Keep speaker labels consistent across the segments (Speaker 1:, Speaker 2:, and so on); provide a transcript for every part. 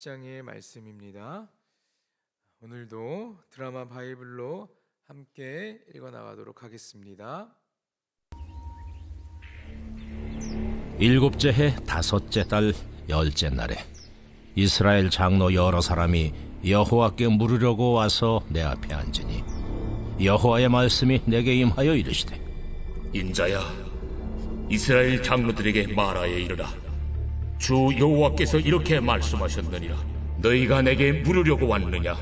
Speaker 1: 장의 말씀입니다. 오늘도 드라마 바이블로 함께 읽어 나가도록 하겠습니다.
Speaker 2: 일곱째 해 다섯째 달 열째 날에 이스라엘 장로 여러 사람이 여호와께 물으려고 와서 내 앞에 앉으니 여호와의 말씀이 내게 임하여 이르시되,
Speaker 3: 인자야, 이스라엘 장로들에게 말하여 이르라. 주 여호와께서 이렇게 말씀하셨느니라. 너희가 내게 물으려고 왔느냐?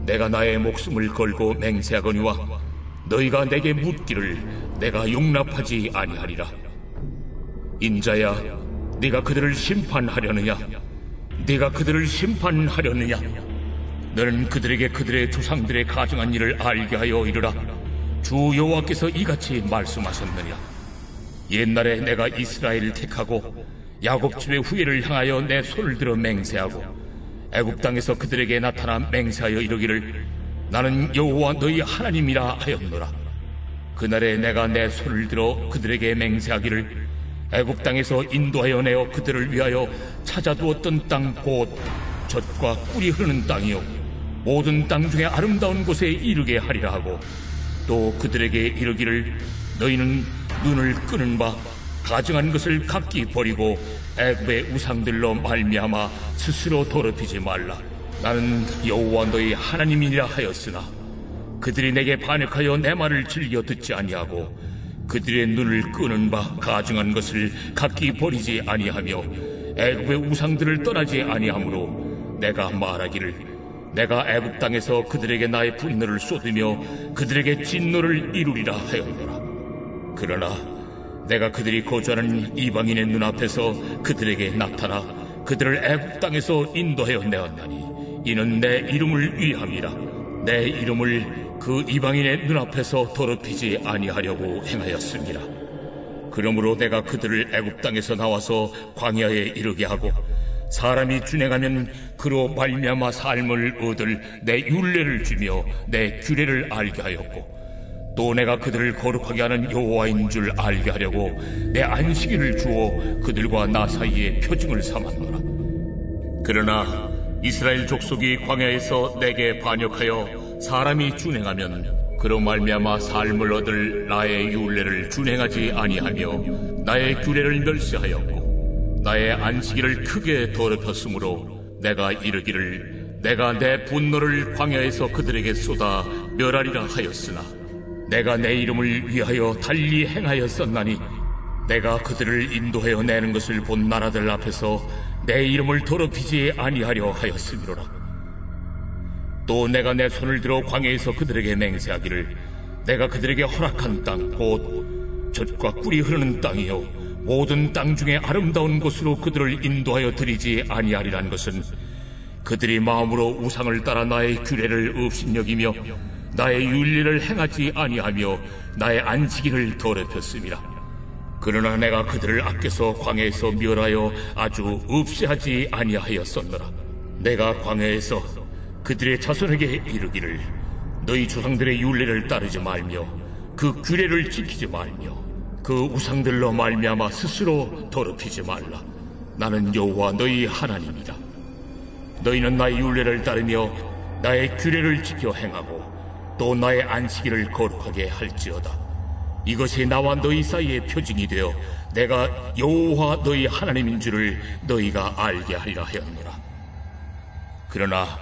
Speaker 3: 내가 나의 목숨을 걸고 맹세하거니와 너희가 내게 묻기를 내가 용납하지 아니하리라. 인자야, 네가 그들을 심판하려느냐? 네가 그들을 심판하려느냐? 너는 그들에게 그들의 조상들의 가증한 일을 알게 하여 이르라. 주 여호와께서 이같이 말씀하셨느니라. 옛날에 내가 이스라엘을 택하고 야곱 집의 후예를 향하여 내 손을 들어 맹세하고 애굽 땅에서 그들에게 나타나 맹세하여 이르기를 나는 여호와 너희 하나님이라 하였노라. 그날에 내가 내 손을 들어 그들에게 맹세하기를 애굽 땅에서 인도하여 내어 그들을 위하여 찾아두었던 땅 곧 젖과 꿀이 흐르는 땅이요 모든 땅 중에 아름다운 곳에 이르게 하리라 하고, 또 그들에게 이르기를 너희는 눈을 끄는 바 가증한 것을 각기 버리고 애굽의 우상들로 말미암아 스스로 더럽히지 말라. 나는 여호와 너희 하나님이라 하였으나 그들이 내게 반역하여 내 말을 즐겨 듣지 아니하고 그들의 눈을 끄는 바 가증한 것을 각기 버리지 아니하며 애굽의 우상들을 떠나지 아니하므로 내가 말하기를 내가 애굽 땅에서 그들에게 나의 분노를 쏟으며 그들에게 진노를 이루리라 하였노라. 그러나 내가 그들이 거주하는 이방인의 눈앞에서 그들에게 나타나 그들을 애굽 땅에서 인도하여 내었나니 이는 내 이름을 위함이라. 내 이름을 그 이방인의 눈앞에서 더럽히지 아니하려고 행하였습니다. 그러므로 내가 그들을 애굽 땅에서 나와서 광야에 이르게 하고 사람이 준행하면 그로 말미암아 삶을 얻을 내 율례를 주며 내 규례를 알게 하였고, 또 내가 그들을 거룩하게 하는 여호와인 줄 알게 하려고 내 안식일을 주어 그들과 나 사이에 표징을 삼았노라. 그러나 이스라엘 족속이 광야에서 내게 반역하여 사람이 준행하면 그로 말미암아 삶을 얻을 나의 율례를 준행하지 아니하며 나의 규례를 멸시하였고 나의 안식일을 크게 더럽혔으므로 내가 이르기를 내가 내 분노를 광야에서 그들에게 쏟아 멸하리라 하였으나 내가 내 이름을 위하여 달리 행하였었나니 내가 그들을 인도하여 내는 것을 본 나라들 앞에서 내 이름을 더럽히지 아니하려 하였음이로라. 또 내가 내 손을 들어 광야에서 그들에게 맹세하기를 내가 그들에게 허락한 땅 곧 젖과 꿀이 흐르는 땅이요 모든 땅 중에 아름다운 곳으로 그들을 인도하여 드리지 아니하리란 것은 그들이 마음으로 우상을 따라 나의 규례를 업신여기며 나의 율례를 행하지 아니하며 나의 안식일을 더럽혔음이라. 그러나 내가 그들을 아껴서 광야에서 멸하여 아주 없이하지 아니하였었노라. 내가 광야에서 그들의 자손에게 이르기를 너희 조상들의 율례를 따르지 말며 그 규례를 지키지 말며 그 우상들로 말미암아 스스로 더럽히지 말라. 나는 여호와 너희 하나님이다. 너희는 나의 율례를 따르며 나의 규례를 지켜 행하고 또 나의 안식일을 거룩하게 할지어다. 이것이 나와 너희 사이의 표징이 되어 내가 여호와 너희 하나님인 줄을 너희가 알게 하리라 하였노라. 그러나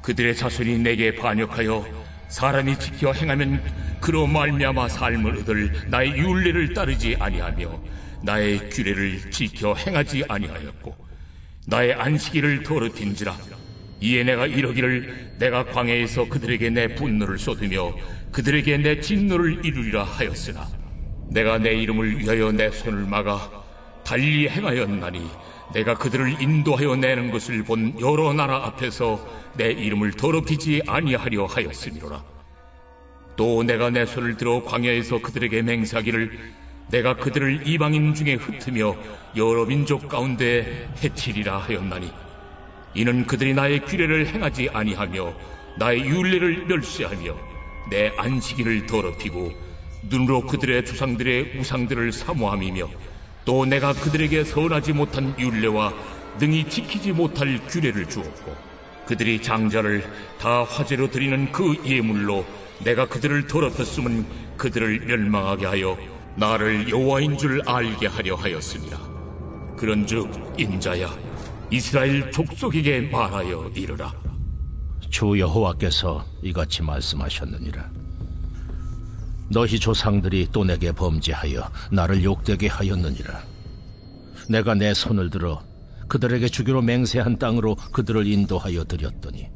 Speaker 3: 그들의 자손이 내게 반역하여 사람이 지켜 행하면 그로 말미암아 삶을 얻을 나의 율례를 따르지 아니하며 나의 규례를 지켜 행하지 아니하였고 나의 안식일을 더럽힌지라. 이에 내가 이러기를 내가 광야에서 그들에게 내 분노를 쏟으며 그들에게 내 진노를 이루리라 하였으나 내가 내 이름을 위하여 내 손을 막아 달리 행하였나니 내가 그들을 인도하여 내는 것을 본 여러 나라 앞에서 내 이름을 더럽히지 아니하려 하였음이로라. 또 내가 내 손을 들어 광야에서 그들에게 맹세하기를 내가 그들을 이방인 중에 흩으며 여러 민족 가운데 해치리라 하였나니 이는 그들이 나의 규례를 행하지 아니하며 나의 율례를 멸시하며 내 안식일을 더럽히고 눈으로 그들의 조상들의 우상들을 사모함이며 또 내가 그들에게 선하지 못한 율례와 능히 지키지 못할 규례를 주었고 그들이 장자를 다 화제로 드리는 그 예물로 내가 그들을 더럽혔음은 그들을 멸망하게 하여 나를 여호와인 줄 알게 하려 하였습니다. 그런즉 인자야, 이스라엘 족속에게 말하여 이르라.
Speaker 2: 주 여호와께서 이같이 말씀하셨느니라. 너희 조상들이 또 내게 범죄하여 나를 욕되게 하였느니라. 내가 내 손을 들어 그들에게 주기로 맹세한 땅으로 그들을 인도하여 드렸더니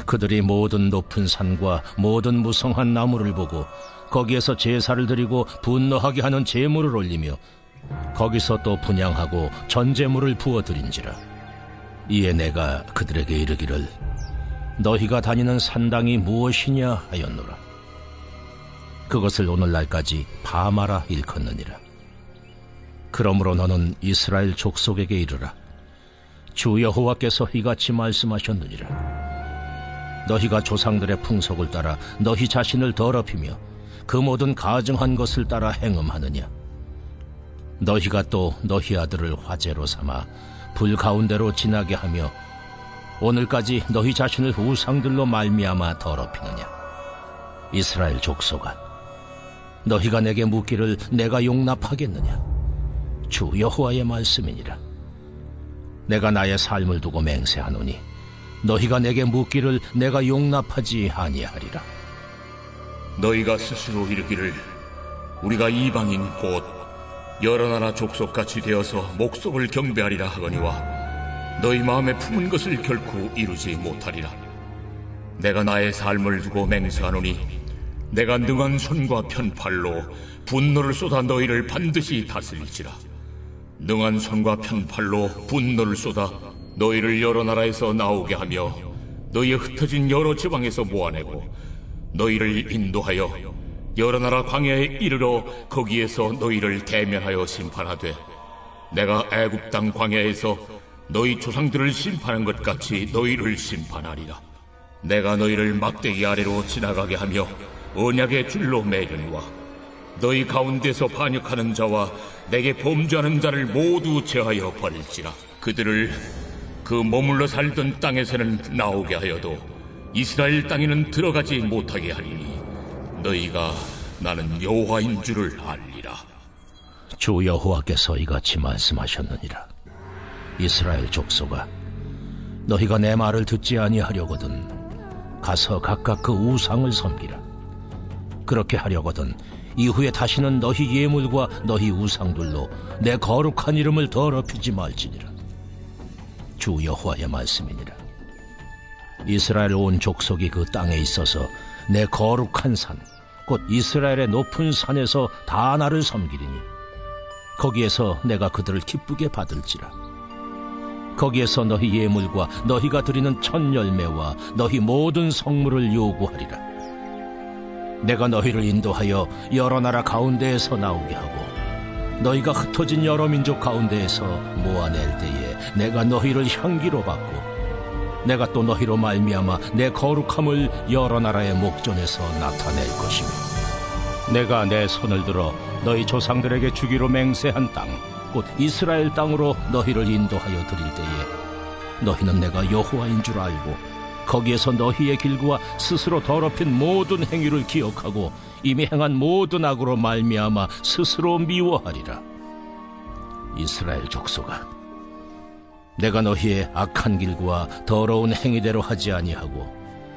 Speaker 2: 그들이 모든 높은 산과 모든 무성한 나무를 보고 거기에서 제사를 드리고 분노하게 하는 제물을 올리며 거기서 또 분향하고 전제물을 부어드린지라. 이에 내가 그들에게 이르기를 너희가 다니는 산당이 무엇이냐 하였노라. 그것을 오늘날까지 바마라 일컫느니라. 그러므로 너는 이스라엘 족속에게 이르라. 주 여호와께서 이같이 말씀하셨느니라. 너희가 조상들의 풍속을 따라 너희 자신을 더럽히며 그 모든 가증한 것을 따라 행음하느냐. 너희가 또 너희 아들을 화제로 삼아 불 가운데로 지나게 하며 오늘까지 너희 자신을 우상들로 말미암아 더럽히느냐. 이스라엘 족속아, 너희가 내게 묻기를 내가 용납하겠느냐. 주 여호와의 말씀이니라. 내가 나의 삶을 두고 맹세하노니 너희가 내게 묻기를 내가 용납하지 아니하리라.
Speaker 3: 너희가 스스로 이르기를 우리가 이방인 곧 여러 나라 족속같이 되어서 목석을 경배하리라 하거니와 너희 마음에 품은 것을 결코 이루지 못하리라. 내가 나의 삶을 두고 맹세하노니 내가 능한 손과 편팔로 분노를 쏟아 너희를 반드시 다스릴지라. 능한 손과 편팔로 분노를 쏟아 너희를 여러 나라에서 나오게 하며 너희의 흩어진 여러 지방에서 모아내고 너희를 인도하여 여러 나라 광야에 이르러 거기에서 너희를 대면하여 심판하되 내가 애굽 땅 광야에서 너희 조상들을 심판한 것 같이 너희를 심판하리라. 내가 너희를 막대기 아래로 지나가게 하며 언약의 줄로 매려니와 너희 가운데서 반역하는 자와 내게 범죄하는 자를 모두 제하여 버릴지라. 그들을 그 머물러 살던 땅에서는 나오게 하여도 이스라엘 땅에는 들어가지 못하게 하리니 너희가 나는 여호와인 줄을 알리라.
Speaker 2: 주 여호와께서 이같이 말씀하셨느니라. 이스라엘 족속아, 너희가 내 말을 듣지 아니하려거든 가서 각각 그 우상을 섬기라. 그렇게 하려거든 이후에 다시는 너희 예물과 너희 우상들로 내 거룩한 이름을 더럽히지 말지니라. 주 여호와의 말씀이니라. 이스라엘 온 족속이 그 땅에 있어서 내 거룩한 산 곧 이스라엘의 높은 산에서 다 나를 섬기리니 거기에서 내가 그들을 기쁘게 받을지라. 거기에서 너희 예물과 너희가 드리는 첫 열매와 너희 모든 성물을 요구하리라. 내가 너희를 인도하여 여러 나라 가운데에서 나오게 하고 너희가 흩어진 여러 민족 가운데에서 모아낼 때에 내가 너희를 향기로 받고 내가 또 너희로 말미암아 내 거룩함을 여러 나라의 목전에서 나타낼 것이며 내가 내 손을 들어 너희 조상들에게 주기로 맹세한 땅 곧 이스라엘 땅으로 너희를 인도하여 드릴 때에 너희는 내가 여호와인 줄 알고 거기에서 너희의 길과 스스로 더럽힌 모든 행위를 기억하고 이미 행한 모든 악으로 말미암아 스스로 미워하리라. 이스라엘 족속아, 내가 너희의 악한 길과 더러운 행위대로 하지 아니하고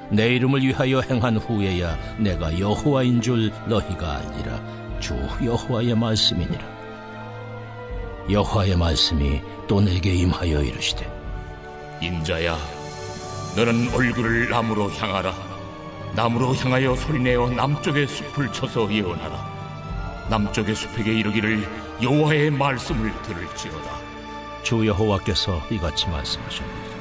Speaker 2: 내 이름을 위하여 행한 후에야 내가 여호와인 줄 너희가 알리라. 주 여호와의 말씀이니라. 여호와의 말씀이 또 내게 임하여 이르시되
Speaker 3: 인자야, 너는 얼굴을 남으로 향하라. 남으로 향하여 소리내어 남쪽의 숲을 쳐서 예언하라. 남쪽의 숲에게 이르기를 여호와의 말씀을 들을지어다.
Speaker 2: 주 여호와께서 이같이 말씀하셨느니라.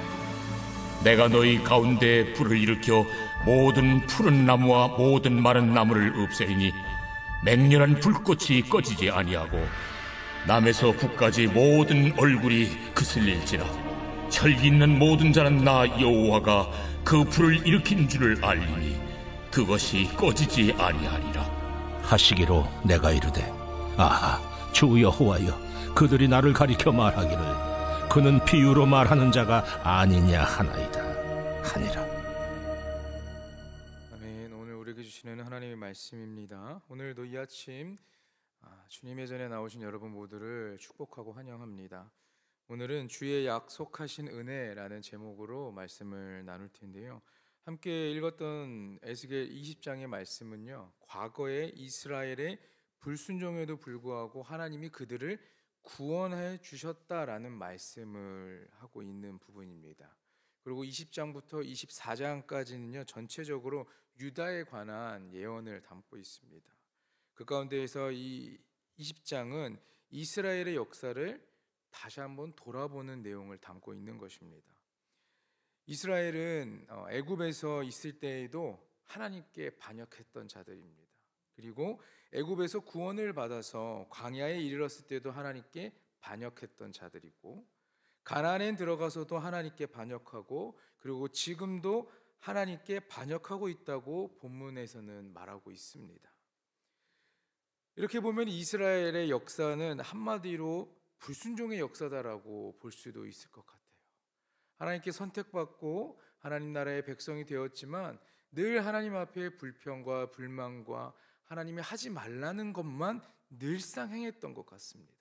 Speaker 3: 내가 너희 가운데 불을 일으켜 모든 푸른 나무와 모든 마른 나무를 없애리니 맹렬한 불꽃이 꺼지지 아니하고 남에서 북까지 모든 얼굴이 그슬릴지라. 혈기 있는 모든 자는 나 여호와가 그 불을 일으킨 줄을 알리니 그것이 꺼지지 아니하리라.
Speaker 2: 하시기로 내가 이르되 아하 주 여호와여, 그들이 나를 가리켜 말하기를 그는 비유로 말하는 자가 아니냐 하나이다 하니라.
Speaker 1: 아멘. 오늘 우리에게 주시는 하나님의 말씀입니다. 오늘도 이 아침 주님의 전에 나오신 여러분 모두를 축복하고 환영합니다. 오늘은 주의 약속하신 은혜라는 제목으로 말씀을 나눌 텐데요. 함께 읽었던 에스겔 20장의 말씀은요, 과거의 이스라엘의 불순종에도 불구하고 하나님이 그들을 구원해 주셨다라는 말씀을 하고 있는 부분입니다. 그리고 20장부터 24장까지는요, 전체적으로 유다에 관한 예언을 담고 있습니다. 그 가운데에서 이 20장은 이스라엘의 역사를 다시 한번 돌아보는 내용을 담고 있는 것입니다. 이스라엘은 애굽에서 있을 때에도 하나님께 반역했던 자들입니다. 그리고 애굽에서 구원을 받아서 광야에 이르렀을 때도 하나님께 반역했던 자들이고, 가나안에 들어가서도 하나님께 반역하고, 그리고 지금도 하나님께 반역하고 있다고 본문에서는 말하고 있습니다. 이렇게 보면 이스라엘의 역사는 한마디로 불순종의 역사다라고 볼 수도 있을 것 같아요. 하나님께 선택받고 하나님 나라의 백성이 되었지만 늘 하나님 앞에 불평과 불만과 하나님이 하지 말라는 것만 늘상 행했던 것 같습니다.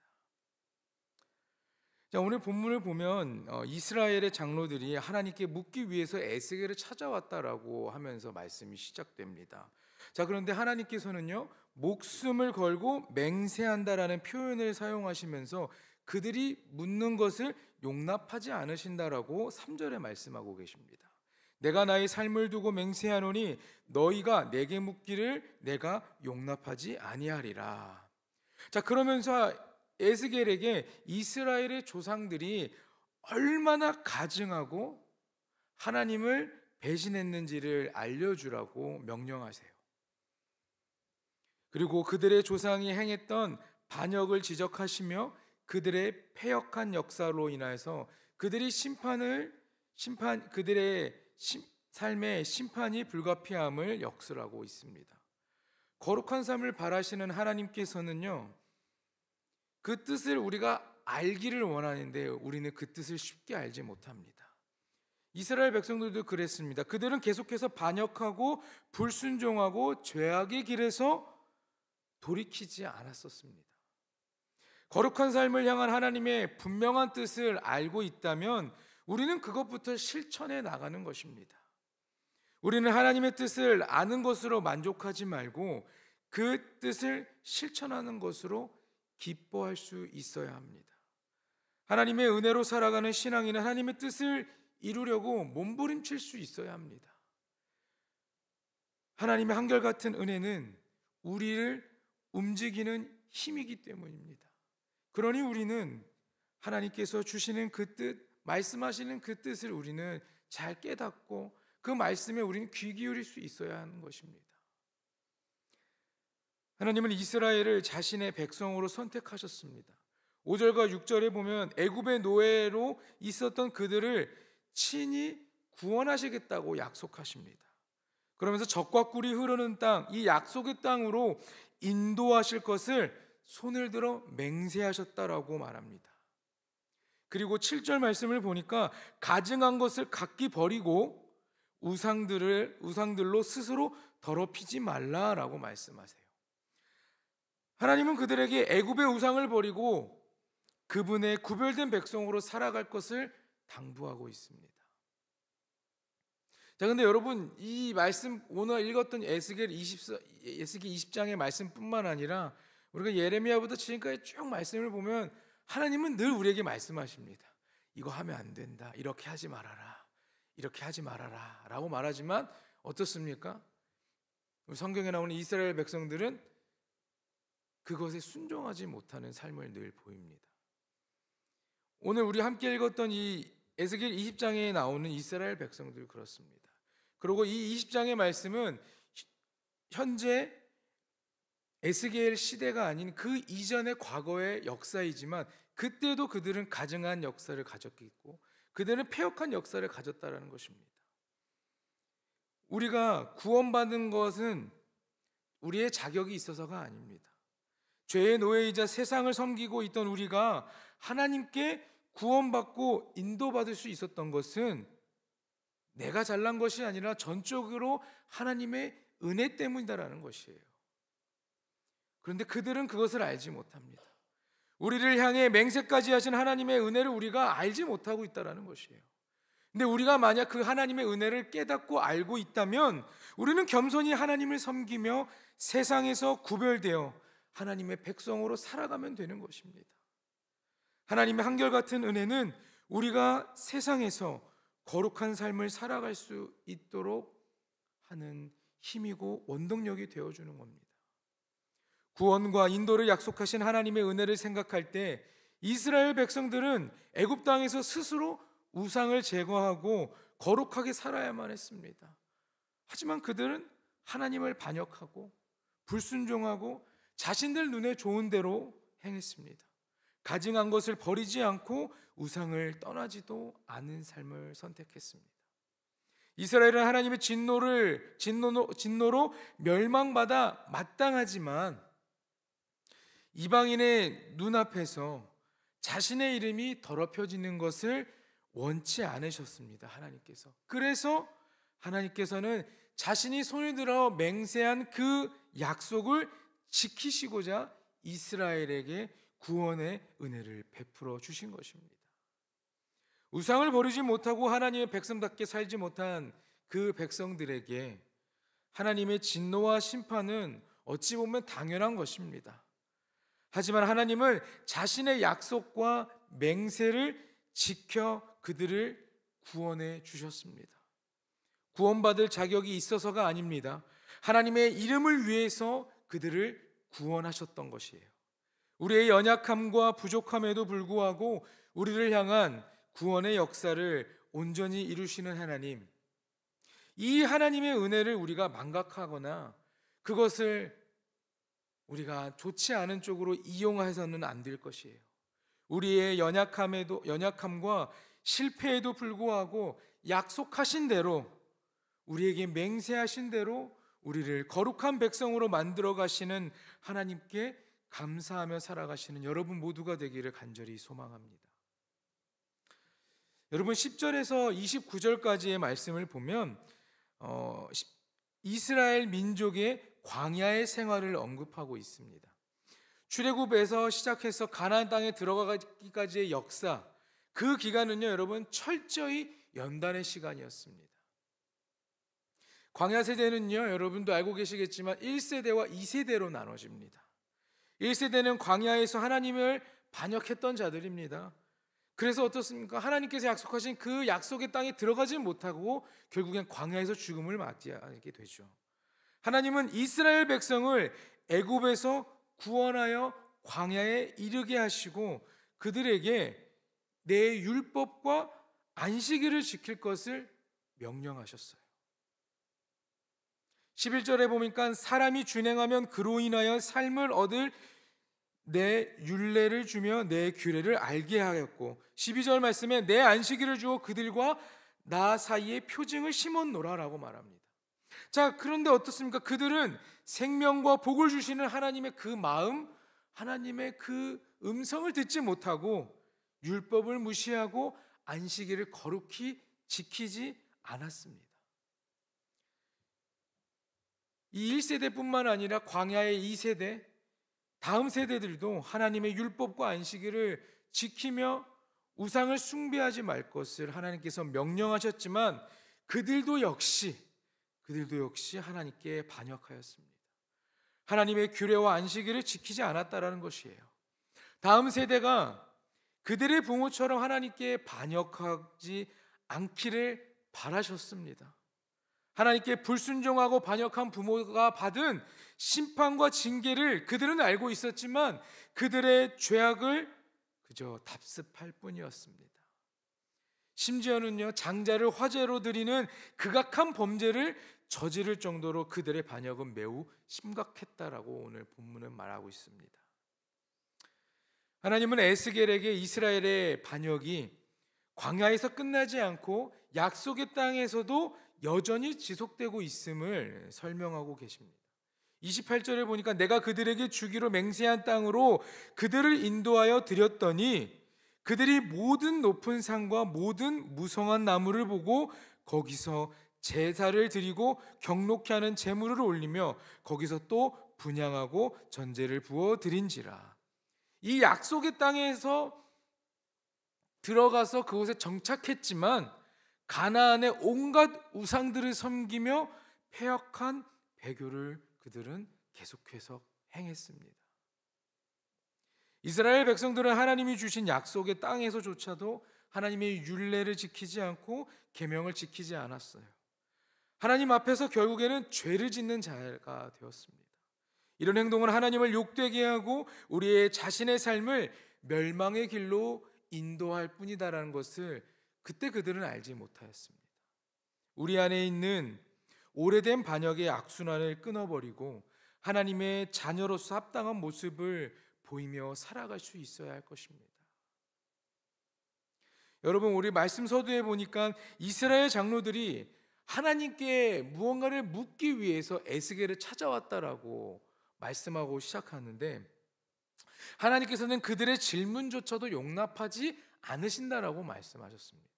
Speaker 1: 자, 오늘 본문을 보면 이스라엘의 장로들이 하나님께 묻기 위해서 에스겔을 찾아왔다라고 하면서 말씀이 시작됩니다. 자, 그런데 하나님께서는요, 목숨을 걸고 맹세한다라는 표현을 사용하시면서 그들이 묻는 것을 용납하지 않으신다라고 3절에 말씀하고 계십니다. 내가 나의 삶을 두고 맹세하노니 너희가 내게 묻기를 내가 용납하지 아니하리라. 자, 그러면서 에스겔에게 이스라엘의 조상들이 얼마나 가증하고 하나님을 배신했는지를 알려주라고 명령하세요. 그리고 그들의 조상이 행했던 반역을 지적하시며 그들의 패역한 역사로 인해서 그들의 삶의 심판이 불가피함을 역설하고 있습니다. 거룩한 삶을 바라시는 하나님께서는요, 그 뜻을 우리가 알기를 원하는데 우리는 그 뜻을 쉽게 알지 못합니다. 이스라엘 백성들도 그랬습니다. 그들은 계속해서 반역하고 불순종하고 죄악의 길에서 돌이키지 않았었습니다. 거룩한 삶을 향한 하나님의 분명한 뜻을 알고 있다면 우리는 그것부터 실천해 나가는 것입니다. 우리는 하나님의 뜻을 아는 것으로 만족하지 말고 그 뜻을 실천하는 것으로 기뻐할 수 있어야 합니다. 하나님의 은혜로 살아가는 신앙인은 하나님의 뜻을 이루려고 몸부림칠 수 있어야 합니다. 하나님의 한결같은 은혜는 우리를 움직이는 힘이기 때문입니다. 그러니 우리는 하나님께서 주시는 그 뜻, 말씀하시는 그 뜻을 우리는 잘 깨닫고 그 말씀에 우리는 귀 기울일 수 있어야 하는 것입니다. 하나님은 이스라엘을 자신의 백성으로 선택하셨습니다. 5절과 6절에 보면 애굽의 노예로 있었던 그들을 친히 구원하시겠다고 약속하십니다. 그러면서 젖과 꿀이 흐르는 땅, 이 약속의 땅으로 인도하실 것을 손을 들어 맹세하셨다라고 말합니다. 그리고 7절 말씀을 보니까 가증한 것을 각기 버리고 우상들로 스스로 더럽히지 말라라고 말씀하세요. 하나님은 그들에게 애굽의 우상을 버리고 그분의 구별된 백성으로 살아갈 것을 당부하고 있습니다. 자, 근데 여러분, 이 말씀 오늘 읽었던 에스겔 20장의 말씀뿐만 아니라 우리가 예레미야부터 지금까지 쭉 말씀을 보면 하나님은 늘 우리에게 말씀하십니다. 이거 하면 안 된다. 이렇게 하지 말아라. 이렇게 하지 말아라 라고 말하지만 어떻습니까? 성경에 나오는 이스라엘 백성들은 그것에 순종하지 못하는 삶을 늘 보입니다. 오늘 우리 함께 읽었던 이 에스겔 20장에 나오는 이스라엘 백성들 그렇습니다. 그리고 이 20장의 말씀은 현재 에스겔 시대가 아닌 그 이전의 과거의 역사이지만 그때도 그들은 가증한 역사를 가졌고 그들은 패역한 역사를 가졌다라는 것입니다. 우리가 구원받은 것은 우리의 자격이 있어서가 아닙니다. 죄의 노예이자 세상을 섬기고 있던 우리가 하나님께 구원받고 인도받을 수 있었던 것은 내가 잘난 것이 아니라 전적으로 하나님의 은혜 때문이다라는 것이에요. 그런데 그들은 그것을 알지 못합니다. 우리를 향해 맹세까지 하신 하나님의 은혜를 우리가 알지 못하고 있다는 것이에요. 근데 우리가 만약 그 하나님의 은혜를 깨닫고 알고 있다면 우리는 겸손히 하나님을 섬기며 세상에서 구별되어 하나님의 백성으로 살아가면 되는 것입니다. 하나님의 한결같은 은혜는 우리가 세상에서 거룩한 삶을 살아갈 수 있도록 하는 힘이고 원동력이 되어주는 겁니다. 구원과 인도를 약속하신 하나님의 은혜를 생각할 때 이스라엘 백성들은 애굽 땅에서 스스로 우상을 제거하고 거룩하게 살아야만 했습니다. 하지만 그들은 하나님을 반역하고 불순종하고 자신들 눈에 좋은 대로 행했습니다. 가증한 것을 버리지 않고 우상을 떠나지도 않은 삶을 선택했습니다. 이스라엘은 하나님의 진노로 멸망받아 마땅하지만 이방인의 눈앞에서 자신의 이름이 더럽혀지는 것을 원치 않으셨습니다. 하나님께서. 그래서 하나님께서는 자신이 손을 들어 맹세한 그 약속을 지키시고자 이스라엘에게 구원의 은혜를 베풀어 주신 것입니다. 우상을 버리지 못하고 하나님의 백성답게 살지 못한 그 백성들에게 하나님의 진노와 심판은 어찌 보면 당연한 것입니다. 하지만 하나님은 자신의 약속과 맹세를 지켜 그들을 구원해 주셨습니다. 구원받을 자격이 있어서가 아닙니다. 하나님의 이름을 위해서 그들을 구원하셨던 것이에요. 우리의 연약함과 부족함에도 불구하고 우리를 향한 구원의 역사를 온전히 이루시는 하나님, 이 하나님의 은혜를 우리가 망각하거나 그것을 우리가 좋지 않은 쪽으로 이용해서는 안 될 것이에요. 우리의 연약함과 실패에도 불구하고 약속하신 대로 우리에게 맹세하신 대로 우리를 거룩한 백성으로 만들어 가시는 하나님께 감사하며 살아가시는 여러분 모두가 되기를 간절히 소망합니다. 여러분 10절에서 29절까지의 말씀을 보면 이스라엘 민족의 광야의 생활을 언급하고 있습니다. 출애굽에서 시작해서 가나안 땅에 들어가기까지의 역사, 그 기간은요 여러분 철저히 연단의 시간이었습니다. 광야 세대는요 여러분도 알고 계시겠지만 1세대와 2세대로 나눠집니다. 1세대는 광야에서 하나님을 반역했던 자들입니다. 그래서 어떻습니까? 하나님께서 약속하신 그 약속의 땅에 들어가지 못하고 결국엔 광야에서 죽음을 맞이하게 되죠. 하나님은 이스라엘 백성을 애굽에서 구원하여 광야에 이르게 하시고 그들에게 내 율법과 안식일을 지킬 것을 명령하셨어요. 11절에 보니까 사람이 준행하면 그로 인하여 삶을 얻을 내 율례를 주며 내 규례를 알게 하였고 12절 말씀에 내 안식일을 주어 그들과 나 사이에 표징을 심었노라라고 말합니다. 자, 그런데 어떻습니까? 그들은 생명과 복을 주시는 하나님의 그 마음, 하나님의 그 음성을 듣지 못하고 율법을 무시하고 안식일을 거룩히 지키지 않았습니다. 이 1세대뿐만 아니라 광야의 2세대, 다음 세대들도 하나님의 율법과 안식일을 지키며 우상을 숭배하지 말 것을 하나님께서 명령하셨지만 그들도 역시 하나님께 반역하였습니다. 하나님의 규례와 안식일을 지키지 않았다라는 것이에요. 다음 세대가 그들의 부모처럼 하나님께 반역하지 않기를 바라셨습니다. 하나님께 불순종하고 반역한 부모가 받은 심판과 징계를 그들은 알고 있었지만 그들의 죄악을 그저 답습할 뿐이었습니다. 심지어는요 장자를 화제로 드리는 극악한 범죄를 저지를 정도로 그들의 반역은 매우 심각했다라고 오늘 본문은 말하고 있습니다. 하나님은 에스겔에게 이스라엘의 반역이 광야에서 끝나지 않고 약속의 땅에서도 여전히 지속되고 있음을 설명하고 계십니다. 28절에 보니까 내가 그들에게 주기로 맹세한 땅으로 그들을 인도하여 드렸더니 그들이 모든 높은 산과 모든 무성한 나무를 보고 거기서 제사를 드리고 경록케 하는 제물을 올리며 거기서 또 분향하고 전제를 부어 드린지라. 이 약속의 땅에서 들어가서 그곳에 정착했지만 가나안의 온갖 우상들을 섬기며 패역한 배교를 그들은 계속해서 행했습니다. 이스라엘 백성들은 하나님이 주신 약속의 땅에서조차도 하나님의 율례를 지키지 않고 계명을 지키지 않았어요. 하나님 앞에서 결국에는 죄를 짓는 자가 되었습니다. 이런 행동은 하나님을 욕되게 하고 우리의 자신의 삶을 멸망의 길로 인도할 뿐이다라는 것을 그때 그들은 알지 못하였습니다. 우리 안에 있는 오래된 반역의 악순환을 끊어버리고 하나님의 자녀로서 합당한 모습을 보이며 살아갈 수 있어야 할 것입니다. 여러분, 우리 말씀 서두에 보니까 이스라엘 장로들이 하나님께 무언가를 묻기 위해서 에스겔을 찾아왔다라고 말씀하고 시작하는데, 하나님께서는 그들의 질문조차도 용납하지 않으신다라고 말씀하셨습니다.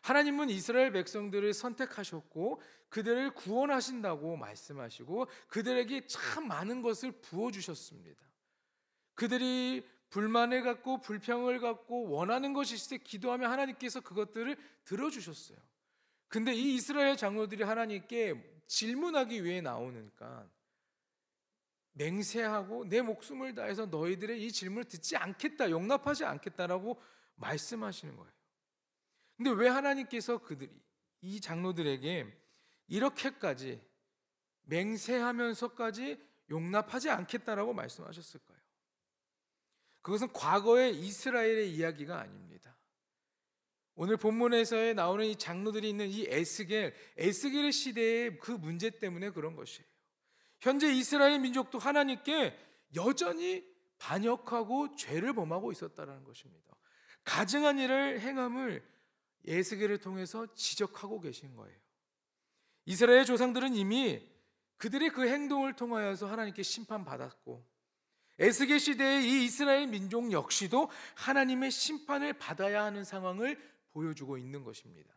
Speaker 1: 하나님은 이스라엘 백성들을 선택하셨고 그들을 구원하신다고 말씀하시고 그들에게 참 많은 것을 부어주셨습니다. 그들이 불만을 갖고 불평을 갖고 원하는 것이 있을 때 기도하면 하나님께서 그것들을 들어주셨어요. 근데 이 이스라엘 장로들이 하나님께 질문하기 위해 나오니까 맹세하고 내 목숨을 다해서 너희들의 이 질문을 듣지 않겠다, 용납하지 않겠다라고 말씀하시는 거예요. 근데 왜 하나님께서 이 장로들에게 이렇게까지 맹세하면서까지 용납하지 않겠다라고 말씀하셨을까요? 그것은 과거의 이스라엘의 이야기가 아닙니다. 오늘 본문에서 나오는 이 장로들이 있는 이 에스겔의 시대의 그 문제 때문에 그런 것이에요. 현재 이스라엘 민족도 하나님께 여전히 반역하고 죄를 범하고 있었다는 것입니다. 가증한 일을 행함을 에스겔을 통해서 지적하고 계신 거예요. 이스라엘 조상들은 이미 그들의 그 행동을 통하여서 하나님께 심판받았고, 에스겔 시대의 이 이스라엘 민족 역시도 하나님의 심판을 받아야 하는 상황을 보여주고 있는 것입니다.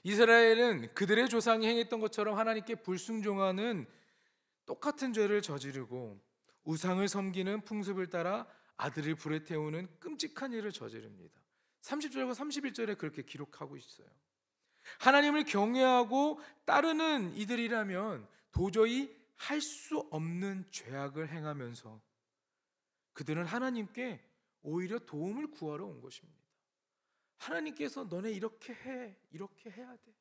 Speaker 1: 이스라엘은 그들의 조상이 행했던 것처럼 하나님께 불순종하는 똑같은 죄를 저지르고 우상을 섬기는 풍습을 따라 아들을 불에 태우는 끔찍한 일을 저지릅니다. 30절과 31절에 그렇게 기록하고 있어요. 하나님을 경외하고 따르는 이들이라면 도저히 할 수 없는 죄악을 행하면서 그들은 하나님께 오히려 도움을 구하러 온 것입니다. 하나님께서 너네 이렇게 해, 이렇게 해야 돼,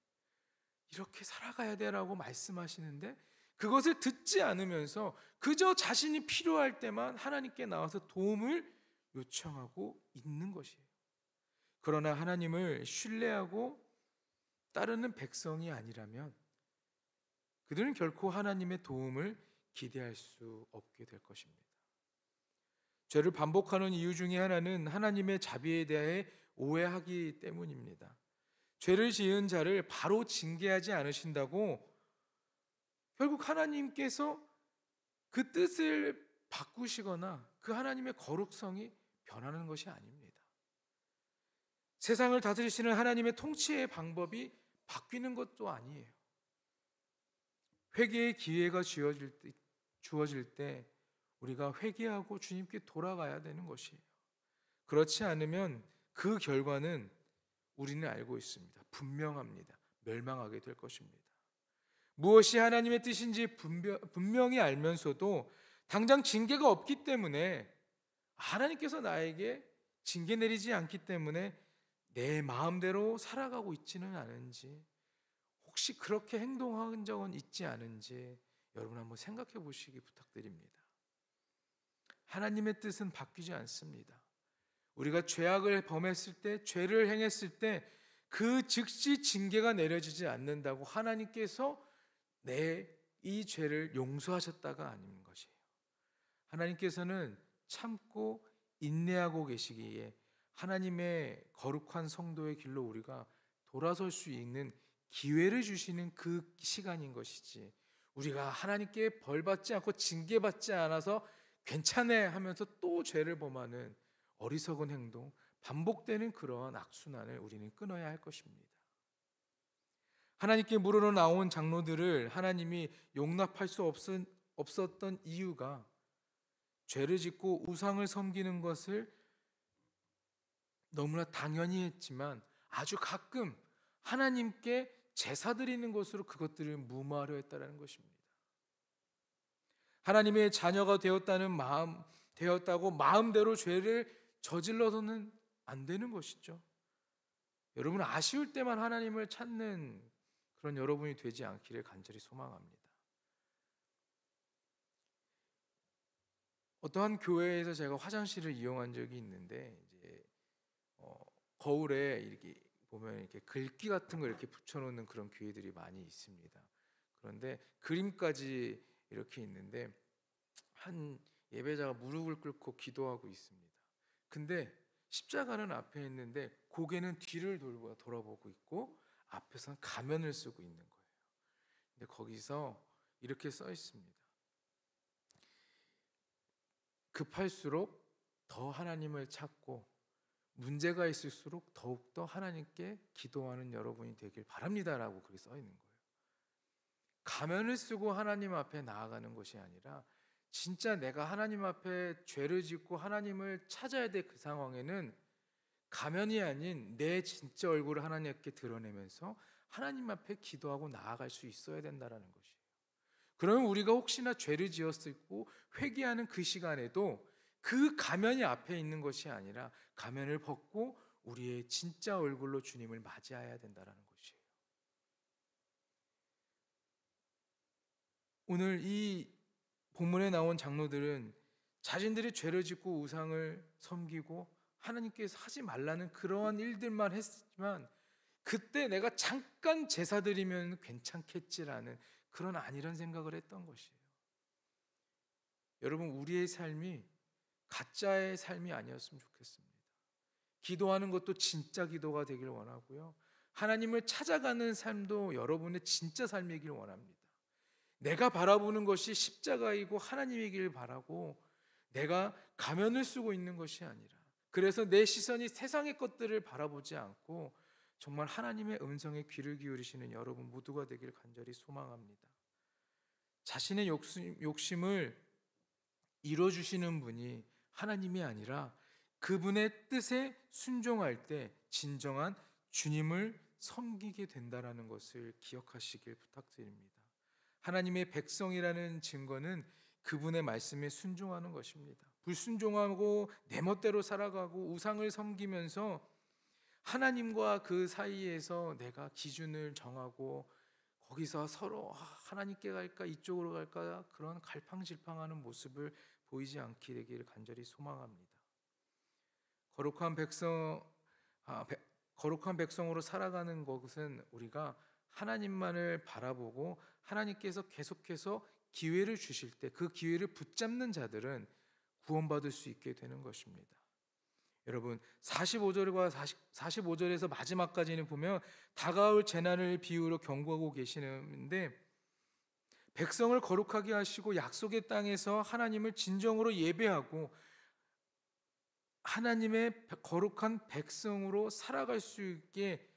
Speaker 1: 이렇게 살아가야 돼라고 말씀하시는데 그것을 듣지 않으면서 그저 자신이 필요할 때만 하나님께 나와서 도움을 요청하고 있는 것이에요. 그러나 하나님을 신뢰하고 따르는 백성이 아니라면 그들은 결코 하나님의 도움을 기대할 수 없게 될 것입니다. 죄를 반복하는 이유 중에 하나는 하나님의 자비에 대해 오해하기 때문입니다. 죄를 지은 자를 바로 징계하지 않으신다고 결국 하나님께서 그 뜻을 바꾸시거나 그 하나님의 거룩성이 변하는 것이 아닙니다. 세상을 다스리시는 하나님의 통치의 방법이 바뀌는 것도 아니에요. 회개의 기회가 주어질 때 우리가 회개하고 주님께 돌아가야 되는 것이에요. 그렇지 않으면 그 결과는 우리는 알고 있습니다. 분명합니다. 멸망하게 될 것입니다. 무엇이 하나님의 뜻인지 분명히 알면서도 당장 징계가 없기 때문에 하나님께서 나에게 징계 내리지 않기 때문에 내 마음대로 살아가고 있지는 않은지, 혹시 그렇게 행동한 적은 있지 않은지 여러분 한번 생각해 보시기 부탁드립니다. 하나님의 뜻은 바뀌지 않습니다. 우리가 죄악을 범했을 때, 죄를 행했을 때 그 즉시 징계가 내려지지 않는다고 하나님께서 이 죄를 용서하셨다가 아닌 것이에요. 하나님께서는 참고 인내하고 계시기에 하나님의 거룩한 성도의 길로 우리가 돌아설 수 있는 기회를 주시는 그 시간인 것이지, 우리가 하나님께 벌받지 않고 징계받지 않아서 괜찮아 하면서 또 죄를 범하는 어리석은 행동, 반복되는 그러한 악순환을 우리는 끊어야 할 것입니다. 하나님께 물으러 나온 장로들을 하나님이 용납할 수 없었던 이유가 죄를 짓고 우상을 섬기는 것을 너무나 당연히 했지만 아주 가끔 하나님께 제사 드리는 것으로 그것들을 무마하려 했다는 것입니다. 하나님의 자녀가 되었다고 마음대로 죄를 저질러서는 안 되는 것이죠. 여러분, 아쉬울 때만 하나님을 찾는 그런 여러분이 되지 않기를 간절히 소망합니다. 어떠한 교회에서 제가 화장실을 이용한 적이 있는데 이제 거울에 이렇게 보면 이렇게 글귀 같은 거 이렇게 붙여놓는 그런 교회들이 많이 있습니다. 그런데 그림까지 이렇게 있는데 한 예배자가 무릎을 꿇고 기도하고 있습니다. 근데 십자가는 앞에 있는데 고개는 뒤를 돌아보고 있고 앞에서는 가면을 쓰고 있는 거예요. 근데 거기서 이렇게 써 있습니다. 급할수록 더 하나님을 찾고 문제가 있을수록 더욱더 하나님께 기도하는 여러분이 되길 바랍니다라고 그렇게 써 있는 거예요. 가면을 쓰고 하나님 앞에 나아가는 것이 아니라 진짜 내가 하나님 앞에 죄를 짓고 하나님을 찾아야 될 그 상황에는 가면이 아닌 내 진짜 얼굴을 하나님께 드러내면서 하나님 앞에 기도하고 나아갈 수 있어야 된다는 것이에요. 그러면 우리가 혹시나 죄를 지었고 회개하는 그 시간에도 그 가면이 앞에 있는 것이 아니라 가면을 벗고 우리의 진짜 얼굴로 주님을 맞이해야 된다는 것이에요. 오늘 이 본문에 나온 장로들은 자신들이 죄를 짓고 우상을 섬기고 하나님께서 하지 말라는 그러한 일들만 했지만 그때 내가 잠깐 제사 드리면 괜찮겠지라는 그런 아니란 생각을 했던 것이에요. 여러분, 우리의 삶이 가짜의 삶이 아니었으면 좋겠습니다. 기도하는 것도 진짜 기도가 되길 원하고요. 하나님을 찾아가는 삶도 여러분의 진짜 삶이길 원합니다. 내가 바라보는 것이 십자가이고 하나님이길 바라고 내가 가면을 쓰고 있는 것이 아니라 그래서 내 시선이 세상의 것들을 바라보지 않고 정말 하나님의 음성에 귀를 기울이시는 여러분 모두가 되길 간절히 소망합니다. 자신의 욕심을 이뤄주시는 분이 하나님이 아니라 그분의 뜻에 순종할 때 진정한 주님을 섬기게 된다는 것을 기억하시길 부탁드립니다. 하나님의 백성이라는 증거는 그분의 말씀에 순종하는 것입니다. 불순종하고 내 멋대로 살아가고 우상을 섬기면서 하나님과 그 사이에서 내가 기준을 정하고 거기서 서로 하나님께 갈까 이쪽으로 갈까 그런 갈팡질팡하는 모습을 보이지 않게 되기를 간절히 소망합니다. 거룩한 백성으로 살아가는 것은 우리가 하나님만을 바라보고 하나님께서 계속해서 기회를 주실 때 그 기회를 붙잡는 자들은 구원받을 수 있게 되는 것입니다. 여러분 45절에서 마지막까지는 보면 다가올 재난을 비유로 경고하고 계시는데 백성을 거룩하게 하시고 약속의 땅에서 하나님을 진정으로 예배하고 하나님의 거룩한 백성으로 살아갈 수 있게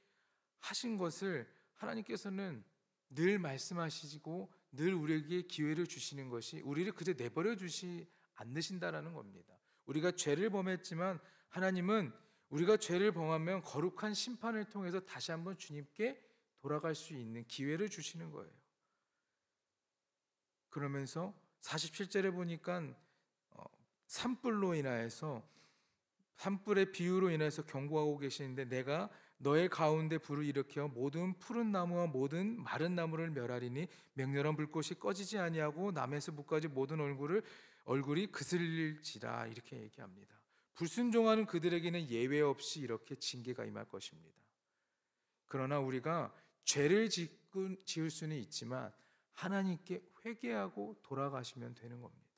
Speaker 1: 하신 것을 하나님께서는 늘 말씀하시고 늘 우리에게 기회를 주시는 것이 우리를 그저 내버려 두지 않으신다라는 겁니다. 우리가 죄를 범했지만 하나님은 우리가 죄를 범하면 거룩한 심판을 통해서 다시 한번 주님께 돌아갈 수 있는 기회를 주시는 거예요. 그러면서 47절에 보니까 산불로 인하여서 산불의 비유로 인해서 경고하고 계시는데 내가 너의 가운데 불을 일으켜 모든 푸른 나무와 모든 마른 나무를 멸하리니 맹렬한 불꽃이 꺼지지 아니하고 남에서 북까지 모든 얼굴이 그슬릴지라 이렇게 얘기합니다. 불순종하는 그들에게는 예외 없이 이렇게 징계가 임할 것입니다. 그러나 우리가 죄를 지을 수는 있지만 하나님께 회개하고 돌아가시면 되는 겁니다.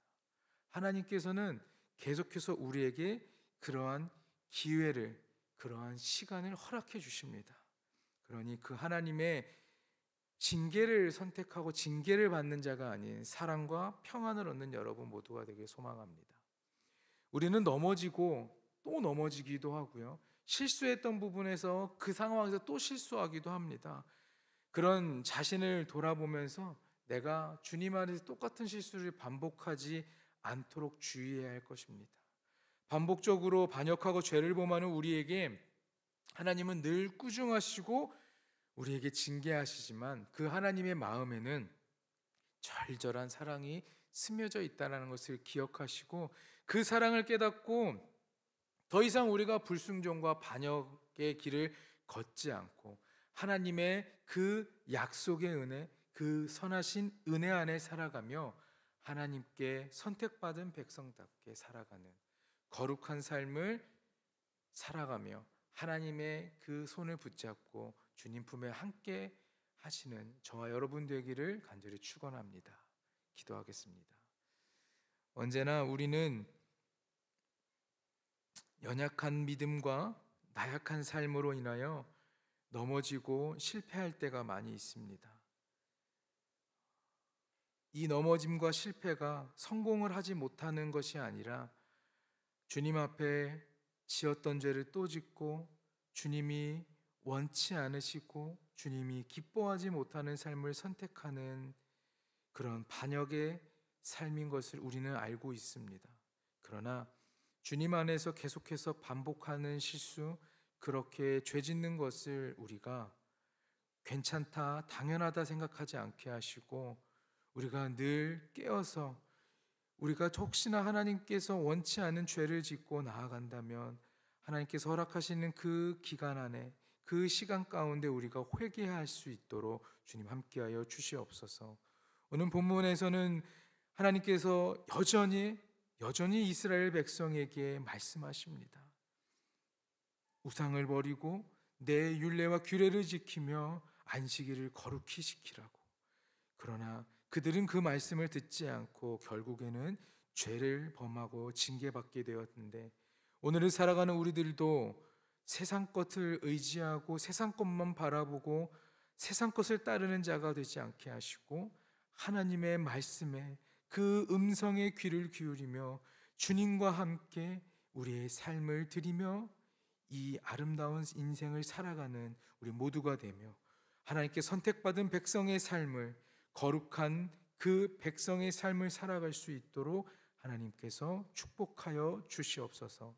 Speaker 1: 하나님께서는 계속해서 우리에게 그러한 기회를 그러한 시간을 허락해 주십니다. 그러니 그 하나님의 징계를 선택하고 징계를 받는 자가 아닌 사랑과 평안을 얻는 여러분 모두가 되길 소망합니다. 우리는 넘어지고 또 넘어지기도 하고요. 실수했던 부분에서 그 상황에서 또 실수하기도 합니다. 그런 자신을 돌아보면서 내가 주님 안에서 똑같은 실수를 반복하지 않도록 주의해야 할 것입니다. 반복적으로 반역하고 죄를 범하는 우리에게 하나님은 늘 꾸중하시고 우리에게 징계하시지만 그 하나님의 마음에는 절절한 사랑이 스며져 있다는 것을 기억하시고 그 사랑을 깨닫고 더 이상 우리가 불순종과 반역의 길을 걷지 않고 하나님의 그 약속의 은혜, 그 선하신 은혜 안에 살아가며 하나님께 선택받은 백성답게 살아가는 거룩한 삶을 살아가며 하나님의 그 손을 붙잡고 주님 품에 함께 하시는 저와 여러분 되기를 간절히 축원합니다. 기도하겠습니다. 언제나 우리는 연약한 믿음과 나약한 삶으로 인하여 넘어지고 실패할 때가 많이 있습니다. 이 넘어짐과 실패가 성공을 하지 못하는 것이 아니라 주님 앞에 지었던 죄를 또 짓고 주님이 원치 않으시고 주님이 기뻐하지 못하는 삶을 선택하는 그런 반역의 삶인 것을 우리는 알고 있습니다. 그러나 주님 안에서 계속해서 반복하는 실수, 그렇게 죄 짓는 것을 우리가 괜찮다, 당연하다 생각하지 않게 하시고 우리가 늘 깨어서 우리가 혹시나 하나님께서 원치 않은 죄를 짓고 나아간다면 하나님께서 허락하시는 그 기간 안에 그 시간 가운데 우리가 회개할 수 있도록 주님 함께하여 주시옵소서. 오늘 본문에서는 하나님께서 여전히 이스라엘 백성에게 말씀하십니다. 우상을 버리고 내 율례와 규례를 지키며 안식일을 거룩히 지키라고. 그러나 그들은 그 말씀을 듣지 않고 결국에는 죄를 범하고 징계받게 되었는데 오늘을 살아가는 우리들도 세상 것을 의지하고 세상 것만 바라보고 세상 것을 따르는 자가 되지 않게 하시고 하나님의 말씀에 그 음성에 귀를 기울이며 주님과 함께 우리의 삶을 드리며 이 아름다운 인생을 살아가는 우리 모두가 되며 하나님께 선택받은 백성의 삶을 거룩한 그 백성의 삶을 살아갈 수 있도록 하나님께서 축복하여 주시옵소서.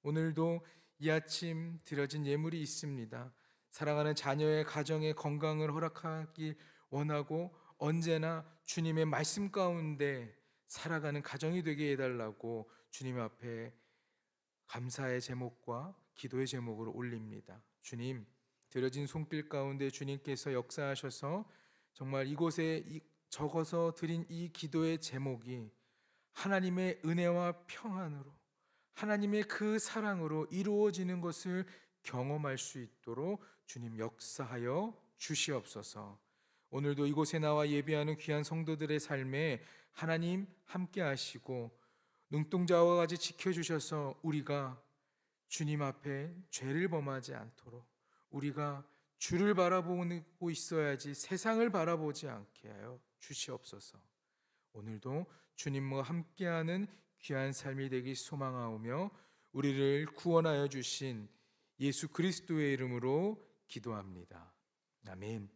Speaker 1: 오늘도 이 아침 드려진 예물이 있습니다. 사랑하는 자녀의 가정의 건강을 허락하길 원하고 언제나 주님의 말씀 가운데 살아가는 가정이 되게 해달라고 주님 앞에 감사의 제목과 기도의 제목으로 올립니다. 주님, 드려진 손길 가운데 주님께서 역사하셔서 정말 이곳에 적어서 드린 이 기도의 제목이 하나님의 은혜와 평안으로 하나님의 그 사랑으로 이루어지는 것을 경험할 수 있도록 주님 역사하여 주시옵소서. 오늘도 이곳에 나와 예배하는 귀한 성도들의 삶에 하나님 함께 하시고 눈동자와 같이 지켜주셔서 우리가 주님 앞에 죄를 범하지 않도록 우리가 주를 바라보고 있어야지 세상을 바라보지 않게 하여 주시옵소서. 오늘도 주님과 함께하는 귀한 삶이 되길 소망하오며 우리를 구원하여 주신 예수 그리스도의 이름으로 기도합니다. 아멘.